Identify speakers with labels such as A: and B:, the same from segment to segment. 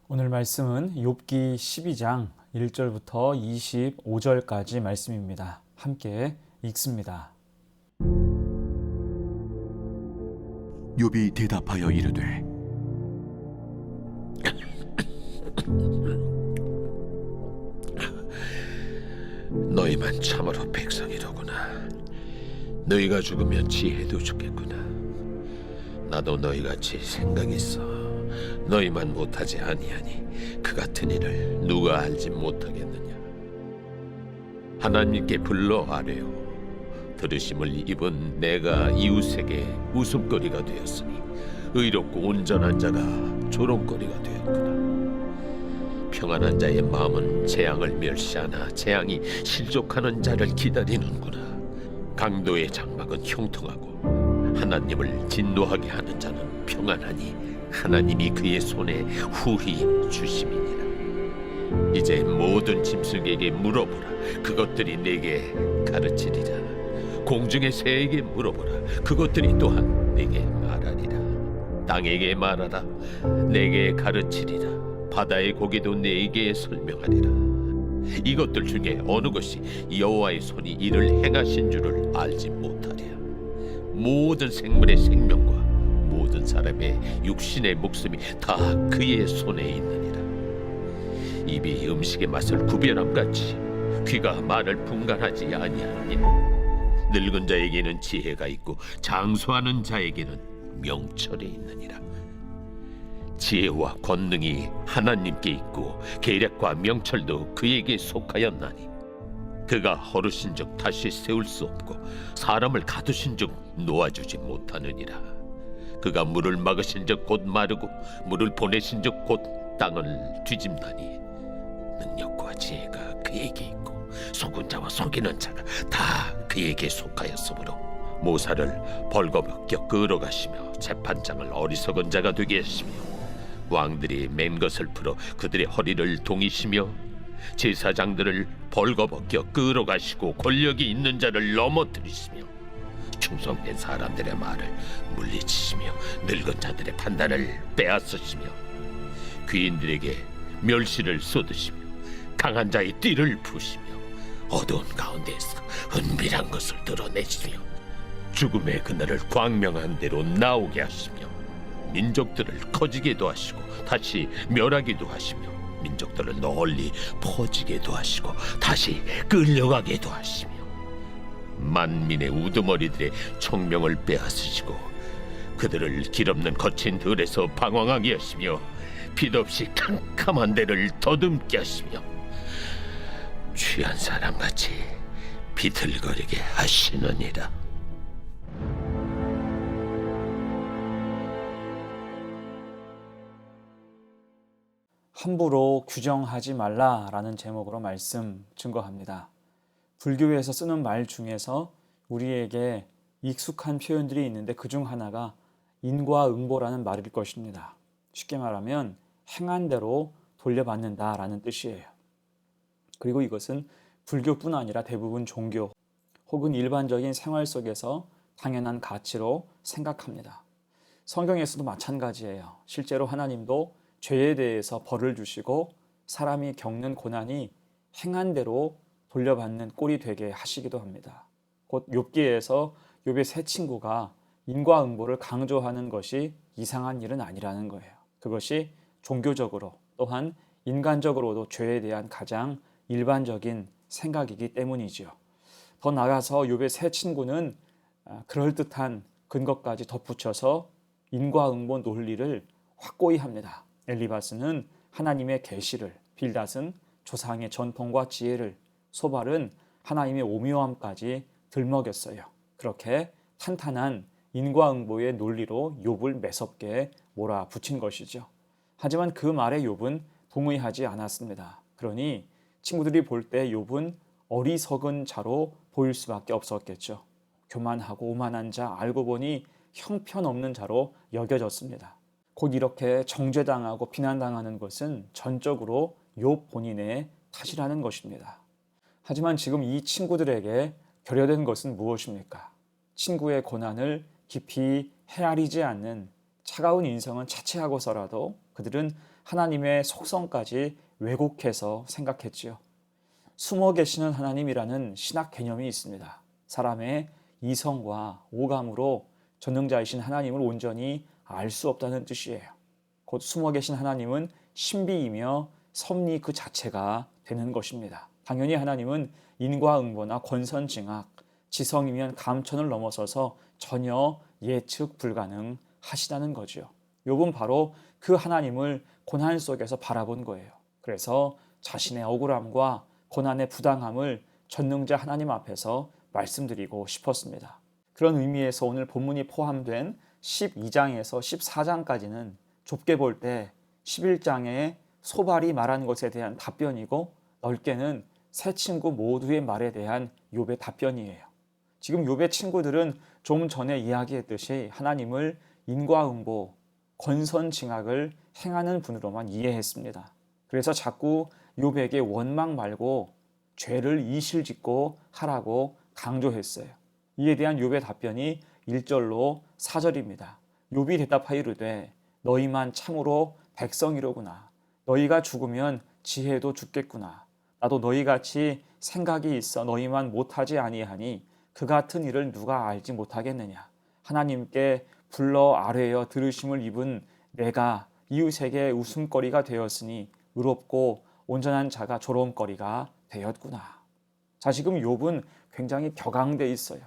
A: 오늘 말씀은 욥기 12장 1절부터 25절까지 말씀입니다. 함께 읽습니다.
B: 욥이 대답하여 이르되
C: 너희만 참으로 백성이로구나. 너희가 죽으면 지혜도 죽겠구나. 나도 너희같이 생각이 있어. 너희만 못하지 아니하니 그 같은 일을 누가 알지 못하겠느냐. 하나님께 불러 아뢰어 들으심을 입은 내가 이웃에게 웃음거리가 되었으니 의롭고 온전한 자가 조롱거리가 되었구나. 평안한 자의 마음은 재앙을 멸시하나 재앙이 실족하는 자를 기다리는구나. 강도의 장막은 형통하고 하나님을 진노하게 하는 자는 평안하니 하나님이 그의 손에 후히 주심이니라. 이제 모든 짐승에게 물어보라. 그것들이 내게 가르치리라. 공중의 새에게 물어보라. 그것들이 또한 내게 말하리라. 땅에게 말하라. 내게 가르치리라. 바다의 고기도 내게 설명하리라. 이것들 중에 어느 것이 여호와의 손이 이를 행하신 줄을 알지 못하랴. 모든 생물의 생명과 모든 사람의 육신의 목숨이 다 그의 손에 있느니라. 입이 음식의 맛을 구별함같이 귀가 말을 분간하지 아니하느니 늙은 자에게는 지혜가 있고 장수하는 자에게는 명철이 있느니라. 지혜와 권능이 하나님께 있고 계략과 명철도 그에게 속하였나니 그가 허르신즉 다시 세울 수 없고 사람을 가두신즉 놓아주지 못하느니라. 그가 물을 막으신즉 곧 마르고 물을 보내신즉 곧 땅을 뒤집나니 능력과 지혜가 그에게 있고 속은 자와 속이는 자가 다 그에게 속하였으므로 모사를 벌거벗겨 끌어가시며 재판장을 어리석은 자가 되게 하시며 왕들이 맨 것을 풀어 그들의 허리를 동이시며 제사장들을 벌거벗겨 끌어가시고 권력이 있는 자를 넘어뜨리시며 충성된 사람들의 말을 물리치시며 늙은 자들의 판단을 빼앗으시며 귀인들에게 멸시를 쏟으시며 강한 자의 띠를 부시며 어두운 가운데에서 은밀한 것을 드러내시며 죽음의 그날을 광명한 대로 나오게 하시며 민족들을 커지게도 하시고 다시 멸하기도 하시며 민족들을 널리 퍼지게도 하시고 다시 끌려가게도 하시며 만민의 우두머리들의 총명을 빼앗으시고 그들을 길없는 거친 들에서 방황하게 하시며 빛없이 캄캄한 데를 더듬게 하시며 취한 사람같이 비틀거리게 하시느니라.
A: 함부로 규정하지 말라라는 제목으로 말씀 증거합니다. 불교에서 쓰는 말 중에서 우리에게 익숙한 표현들이 있는데 그중 하나가 인과응보라는 말일 것입니다. 쉽게 말하면 행한 대로 돌려받는다라는 뜻이에요. 그리고 이것은 불교뿐 아니라 대부분 종교 혹은 일반적인 생활 속에서 당연한 가치로 생각합니다. 성경에서도 마찬가지예요. 실제로 하나님도 죄에 대해서 벌을 주시고 사람이 겪는 고난이 행한 대로 돌려받는 꼴이 되게 하시기도 합니다. 곧 욥기에서 욥의 세 친구가 인과응보를 강조하는 것이 이상한 일은 아니라는 거예요. 그것이 종교적으로 또한 인간적으로도 죄에 대한 가장 일반적인 생각이기 때문이지요. 더 나아가서 욥의 세 친구는 그럴듯한 근거까지 덧붙여서 인과응보 논리를 확고히 합니다. 엘리바스는 하나님의 계시를, 빌닷은 조상의 전통과 지혜를, 소발은 하나님의 오묘함까지 들먹였어요. 그렇게 탄탄한 인과응보의 논리로 욥을 매섭게 몰아붙인 것이죠. 하지만 그 말에 욥은 동의하지 않았습니다. 그러니 친구들이 볼 때 욥은 어리석은 자로 보일 수밖에 없었겠죠. 교만하고 오만한 자, 알고 보니 형편없는 자로 여겨졌습니다. 곧 이렇게 정죄당하고 비난당하는 것은 전적으로 욥 본인의 탓이라는 것입니다. 하지만 지금 이 친구들에게 결여된 것은 무엇입니까? 친구의 고난을 깊이 헤아리지 않는 차가운 인성은 차치하고서라도 그들은 하나님의 속성까지 왜곡해서 생각했지요. 숨어 계시는 하나님이라는 신학 개념이 있습니다. 사람의 이성과 오감으로 전능자이신 하나님을 온전히 알 수 없다는 뜻이에요. 곧 숨어 계신 하나님은 신비이며 섭리 그 자체가 되는 것입니다. 당연히 하나님은 인과응보나 권선징악, 지성이면 감천을 넘어서서 전혀 예측 불가능하시다는 거죠. 욥은 바로 그 하나님을 고난 속에서 바라본 거예요. 그래서 자신의 억울함과 고난의 부당함을 전능자 하나님 앞에서 말씀드리고 싶었습니다. 그런 의미에서 오늘 본문이 포함된 12장에서 14장까지는 좁게 볼 때 11장의 소발이 말한 것에 대한 답변이고, 넓게는 세 친구 모두의 말에 대한 욥의 답변이에요. 지금 욥의 친구들은 좀 전에 이야기했듯이 하나님을 인과응보, 권선징악을 행하는 분으로만 이해했습니다. 그래서 자꾸 욥에게 원망 말고 죄를 이실짓고 하라고 강조했어요. 이에 대한 욥의 답변이 1절로 4절입니다. 욥이 대답하여 이르되 너희만 참으로 백성이로구나. 너희가 죽으면 지혜도 죽겠구나. 나도 너희같이 생각이 있어 너희만 못하지 아니하니 그 같은 일을 누가 알지 못하겠느냐. 하나님께 불러 아뢰어 들으심을 입은 내가 이웃에게 웃음거리가 되었으니 의롭고 온전한 자가 조롱거리가 되었구나. 자, 지금 욥은 굉장히 격앙돼 있어요.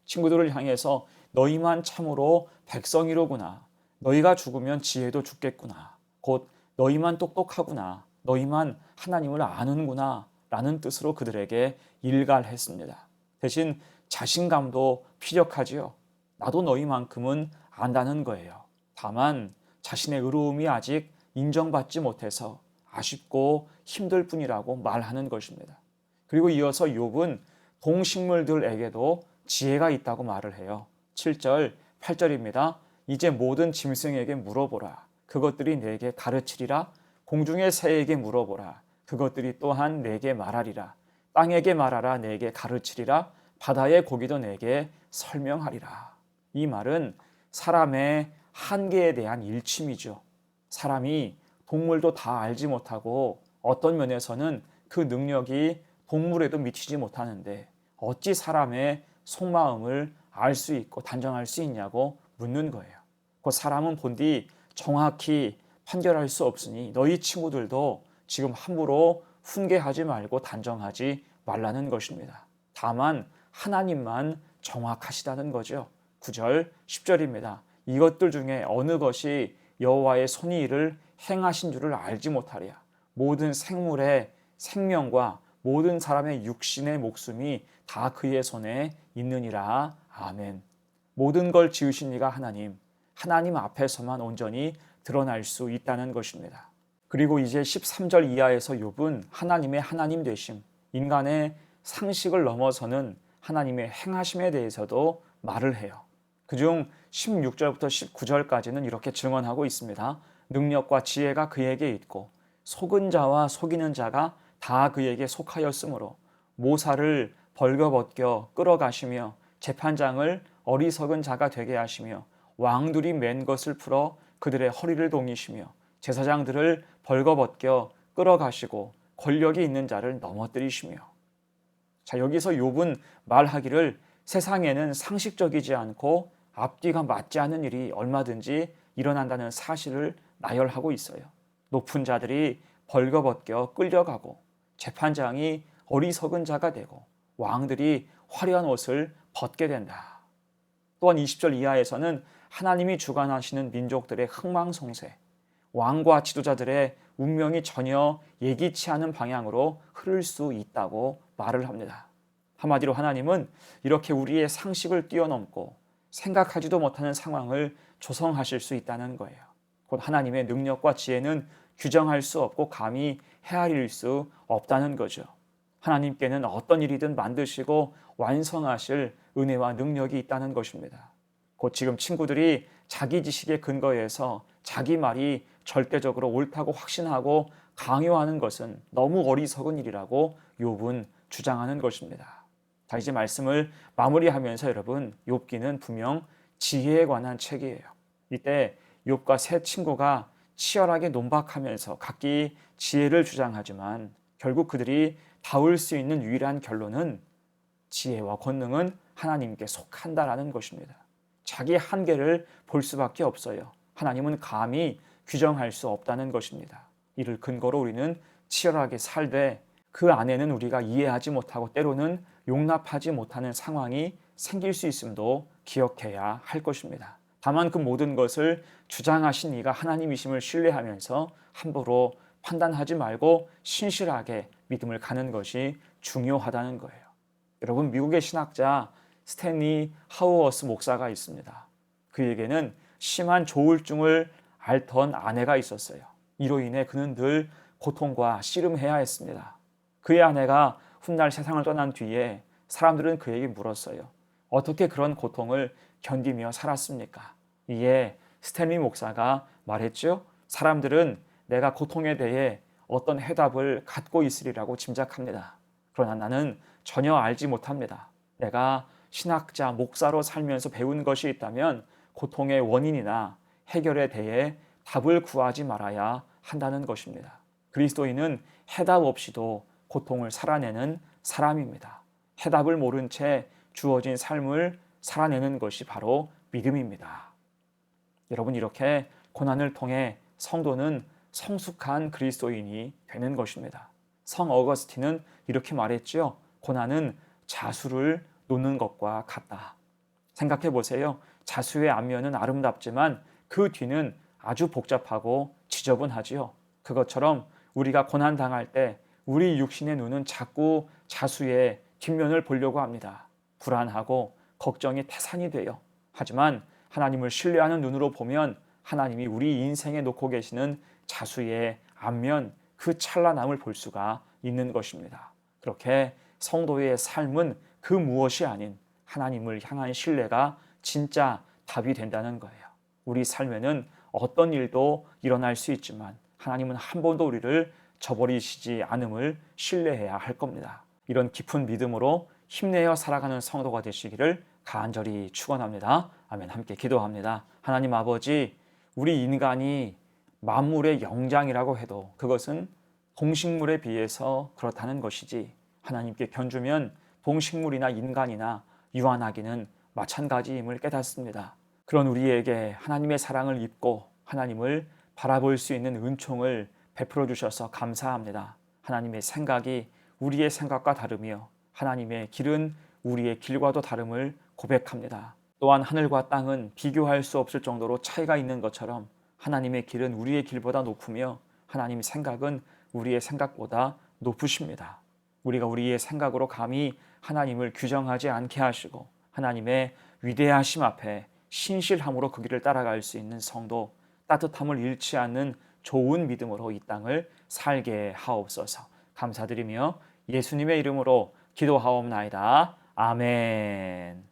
A: 친구들을 향해서 너희만 참으로 백성이로구나. 너희가 죽으면 지혜도 죽겠구나. 곧 너희만 똑똑하구나. 너희만 하나님을 아는구나. 라는 뜻으로 그들에게 일갈했습니다. 대신 자신감도 피력하지요. 나도 너희만큼은 안다는 거예요. 다만 자신의 의로움이 아직 인정받지 못해서 아쉽고 힘들 뿐이라고 말하는 것입니다. 그리고 이어서 욥은 동식물들에게도 지혜가 있다고 말을 해요. 7절, 8절입니다. 이제 모든 짐승에게 물어보라. 그것들이 내게 가르치리라. 공중의 새에게 물어보라. 그것들이 또한 내게 말하리라. 땅에게 말하라. 내게 가르치리라. 바다의 고기도 내게 설명하리라. 이 말은 사람의 한계에 대한 일침이죠. 사람이 동물도 다 알지 못하고 어떤 면에서는 그 능력이 동물에도 미치지 못하는데 어찌 사람의 속마음을 알 수 있고 단정할 수 있냐고 묻는 거예요. 그 사람은 본디 정확히 판결할 수 없으니 너희 친구들도 지금 함부로 훈계하지 말고 단정하지 말라는 것입니다. 다만 하나님만 정확하시다는 거죠. 9절, 10절입니다. 이것들 중에 어느 것이 여호와의 손이 이를 행하신 줄을 알지 못하랴. 모든 생물의 생명과 모든 사람의 육신의 목숨이 다 그의 손에 있느니라. 아멘. 모든 걸 지으신 이가 하나님 앞에서만 온전히 드러날 수 있다는 것입니다. 그리고 이제 13절 이하에서 욥은 하나님의 하나님 되심, 인간의 상식을 넘어서는 하나님의 행하심에 대해서도 말을 해요. 그중 16절부터 19절까지는 이렇게 증언하고 있습니다. 능력과 지혜가 그에게 있고 속은 자와 속이는 자가 다 그에게 속하였으므로 모사를 벌거벗겨 끌어가시며 재판장을 어리석은 자가 되게 하시며 왕들이 맨 것을 풀어 그들의 허리를 동이시며 제사장들을 벌거벗겨 끌어가시고 권력이 있는 자를 넘어뜨리시며. 자, 여기서 욥은 말하기를 세상에는 상식적이지 않고 앞뒤가 맞지 않는 일이 얼마든지 일어난다는 사실을 나열하고 있어요. 높은 자들이 벌거벗겨 끌려가고 재판장이 어리석은 자가 되고 왕들이 화려한 옷을 벗게 된다. 또한 20절 이하에서는 하나님이 주관하시는 민족들의 흥망성쇠, 왕과 지도자들의 운명이 전혀 예기치 않은 방향으로 흐를 수 있다고 말을 합니다. 한마디로 하나님은 이렇게 우리의 상식을 뛰어넘고 생각하지도 못하는 상황을 조성하실 수 있다는 거예요. 곧 하나님의 능력과 지혜는 규정할 수 없고 감히 헤아릴 수 없다는 거죠. 하나님께는 어떤 일이든 만드시고 완성하실 은혜와 능력이 있다는 것입니다. 곧 지금 친구들이 자기 지식에 근거해서 자기 말이 절대적으로 옳다고 확신하고 강요하는 것은 너무 어리석은 일이라고 욥은 주장하는 것입니다. 자, 이제 말씀을 마무리하면서 여러분, 욥기는 분명 지혜에 관한 책이에요. 이때 욥과 세 친구가 치열하게 논박하면서 각기 지혜를 주장하지만 결국 그들이 닿을 수 있는 유일한 결론은 지혜와 권능은 하나님께 속한다라는 것입니다. 자기 한계를 볼 수밖에 없어요. 하나님은 감히 규정할 수 없다는 것입니다. 이를 근거로 우리는 치열하게 살되 그 안에는 우리가 이해하지 못하고 때로는 용납하지 못하는 상황이 생길 수 있음도 기억해야 할 것입니다. 다만 그 모든 것을 주장하신 이가 하나님이심을 신뢰하면서 함부로 판단하지 말고 신실하게 믿음을 가는 것이 중요하다는 거예요. 여러분, 미국의 신학자 스탠리 하우어스 목사가 있습니다. 그에게는 심한 조울증을 앓던 아내가 있었어요. 이로 인해 그는 늘 고통과 씨름해야 했습니다. 그의 아내가 훗날 세상을 떠난 뒤에 사람들은 그에게 물었어요. 어떻게 그런 고통을 견디며 살았습니까? 이에 스탠리 목사가 말했죠. 사람들은 내가 고통에 대해 어떤 해답을 갖고 있으리라고 짐작합니다. 그러나 나는 전혀 알지 못합니다. 내가 신학자, 목사로 살면서 배운 것이 있다면 고통의 원인이나 해결에 대해 답을 구하지 말아야 한다는 것입니다. 그리스도인은 해답 없이도 고통을 살아내는 사람입니다. 해답을 모른 채 주어진 삶을 살아내는 것이 바로 믿음입니다. 여러분, 이렇게 고난을 통해 성도는 성숙한 그리스도인이 되는 것입니다. 성 어거스틴은 이렇게 말했죠. 고난은 자수를 놓는 것과 같다. 생각해 보세요. 자수의 앞면은 아름답지만 그 뒤는 아주 복잡하고 지저분하지요. 그것처럼 우리가 고난 당할 때 우리 육신의 눈은 자꾸 자수의 뒷면을 보려고 합니다. 불안하고 걱정이 태산이 돼요. 하지만 하나님을 신뢰하는 눈으로 보면 하나님이 우리 인생에 놓고 계시는 자수의 앞면, 그 찬란함을 볼 수가 있는 것입니다. 그렇게 성도의 삶은 그 무엇이 아닌 하나님을 향한 신뢰가 진짜 답이 된다는 거예요. 우리 삶에는 어떤 일도 일어날 수 있지만 하나님은 한 번도 우리를 저버리시지 않음을 신뢰해야 할 겁니다. 이런 깊은 믿음으로 힘내어 살아가는 성도가 되시기를 간절히 축원합니다. 아멘. 함께 기도합니다. 하나님 아버지, 우리 인간이 만물의 영장이라고 해도 그것은 동식물에 비해서 그렇다는 것이지, 하나님께 견주면 동식물이나 인간이나 유한하기는 마찬가지임을 깨닫습니다. 그런 우리에게 하나님의 사랑을 입고 하나님을 바라볼 수 있는 은총을 베풀어 주셔서 감사합니다. 하나님의 생각이 우리의 생각과 다르며 하나님의 길은 우리의 길과도 다름을 고백합니다. 또한 하늘과 땅은 비교할 수 없을 정도로 차이가 있는 것처럼 하나님의 길은 우리의 길보다 높으며 하나님의 생각은 우리의 생각보다 높으십니다. 우리가 우리의 생각으로 감히 하나님을 규정하지 않게 하시고 하나님의 위대하심 앞에 신실함으로 그 길을 따라갈 수 있는 성도, 따뜻함을 잃지 않는 좋은 믿음으로 이 땅을 살게 하옵소서. 감사드리며 예수님의 이름으로 기도하옵나이다. 아멘.